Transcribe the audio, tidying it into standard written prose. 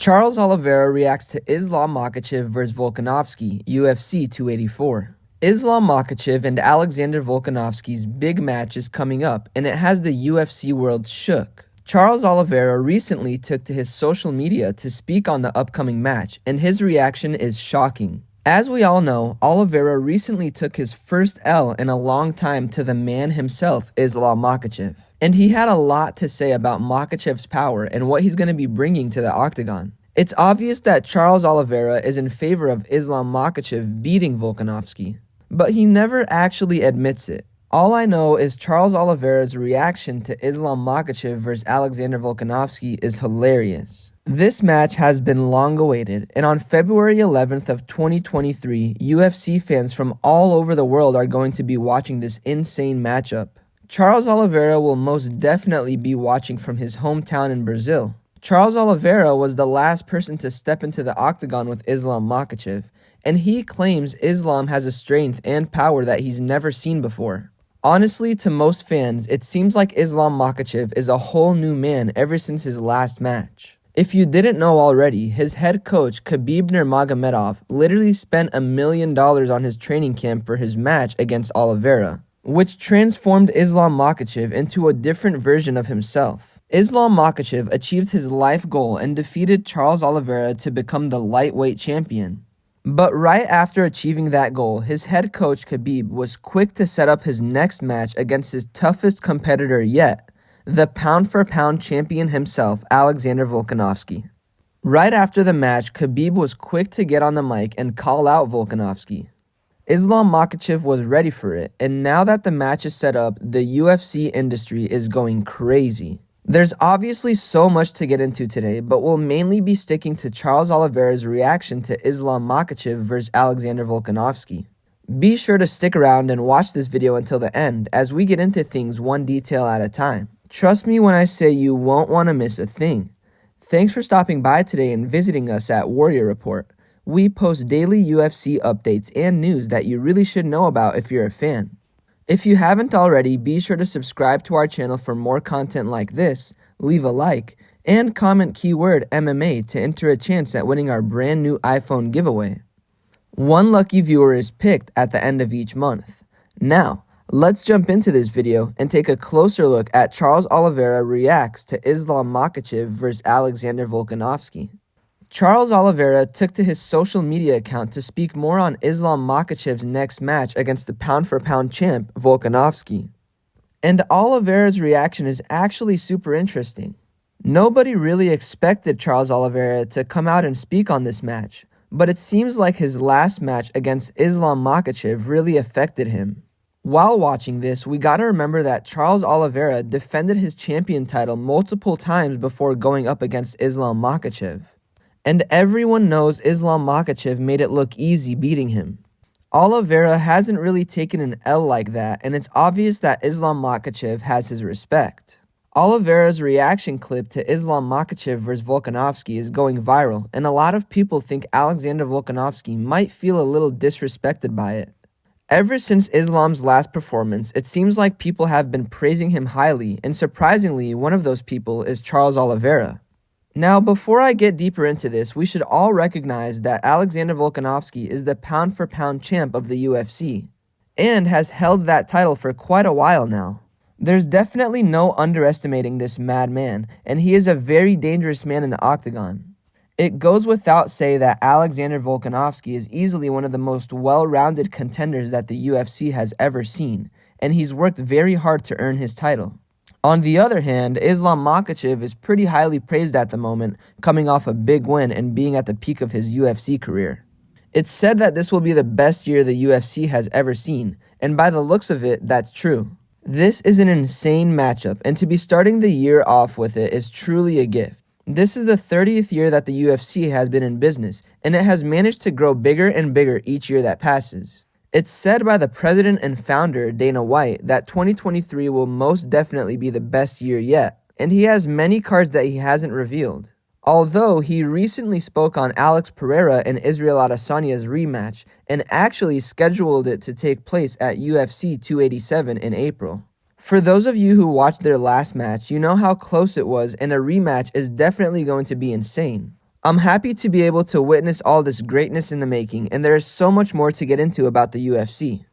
Charles Oliveira reacts to Islam Makhachev vs. Volkanovski, UFC 284. Islam Makhachev and Alexander Volkanovski's big match is coming up, and it has the UFC world shook. Charles Oliveira recently took to his social media to speak on the upcoming match, and his reaction is shocking. As we all know, Oliveira recently took his first L in a long time to the man himself, Islam Makhachev. And he had a lot to say about Makhachev's power and what he's going to be bringing to the octagon. It's obvious that Charles Oliveira is in favor of Islam Makhachev beating Volkanovski, but he never actually admits it. All I know is Charles Oliveira's reaction to Islam Makhachev vs. Alexander Volkanovski is hilarious. This match has been long awaited, and on February 11th of 2023, UFC fans from all over the world are going to be watching this insane matchup. Charles Oliveira will most definitely be watching from his hometown in Brazil. Charles Oliveira was the last person to step into the octagon with Islam Makhachev, and he claims Islam has a strength and power that he's never seen before. Honestly, to most fans, it seems like Islam Makhachev is a whole new man ever since his last match. If you didn't know already, his head coach Khabib Nurmagomedov literally spent $1 million on his training camp for his match against Oliveira, which transformed Islam Makhachev into a different version of himself. Islam Makhachev achieved his life goal and defeated Charles Oliveira to become the lightweight champion. But right after achieving that goal, his head coach Khabib was quick to set up his next match against his toughest competitor yet, the pound-for-pound champion himself, Alexander Volkanovski. Right after the match, Khabib was quick to get on the mic and call out Volkanovski. Islam Makhachev was ready for it, and now that the match is set up, the UFC industry is going crazy. There's obviously so much to get into today, but we'll mainly be sticking to Charles Oliveira's reaction to Islam Makhachev vs. Alexander Volkanovski. Be sure to stick around and watch this video until the end, as we get into things one detail at a time. Trust me when I say you won't want to miss a thing. Thanks for stopping by today and visiting us at Warrior Report. We post daily UFC updates and news that you really should know about if you're a fan. If you haven't already, be sure to subscribe to our channel for more content like this, leave a like, and comment keyword MMA to enter a chance at winning our brand new iPhone giveaway. One lucky viewer is picked at the end of each month. Now, let's jump into this video and take a closer look at Charles Oliveira reacts to Islam Makhachev vs. Alexander Volkanovski. Charles Oliveira took to his social media account to speak more on Islam Makhachev's next match against the pound-for-pound champ, Volkanovski. And Oliveira's reaction is actually super interesting. Nobody really expected Charles Oliveira to come out and speak on this match, but it seems like his last match against Islam Makhachev really affected him. While watching this, we gotta remember that Charles Oliveira defended his champion title multiple times before going up against Islam Makhachev. And everyone knows Islam Makhachev made it look easy beating him. Oliveira hasn't really taken an L like that, and it's obvious that Islam Makhachev has his respect. Oliveira's reaction clip to Islam Makhachev vs. Volkanovski is going viral, and a lot of people think Alexander Volkanovski might feel a little disrespected by it. Ever since Islam's last performance, it seems like people have been praising him highly, and surprisingly, one of those people is Charles Oliveira. Now, before I get deeper into this, we should all recognize that Alexander Volkanovski is the pound-for-pound champ of the UFC, and has held that title for quite a while now. There's definitely no underestimating this madman, and he is a very dangerous man in the octagon. It goes without say that Alexander Volkanovski is easily one of the most well-rounded contenders that the UFC has ever seen, and he's worked very hard to earn his title. On the other hand, Islam Makhachev is pretty highly praised at the moment, coming off a big win and being at the peak of his UFC career. It's said that this will be the best year the UFC has ever seen, and by the looks of it, that's true. This is an insane matchup, and to be starting the year off with it is truly a gift. This is the 30th year that the UFC has been in business, and it has managed to grow bigger and bigger each year that passes. It's said by the president and founder, Dana White, that 2023 will most definitely be the best year yet, and he has many cards that he hasn't revealed. Although he recently spoke on Alex Pereira and Israel Adesanya's rematch, and actually scheduled it to take place at UFC 287 in April. For those of you who watched their last match, you know how close it was, and a rematch is definitely going to be insane. I'm happy to be able to witness all this greatness in the making, and there is so much more to get into about the UFC.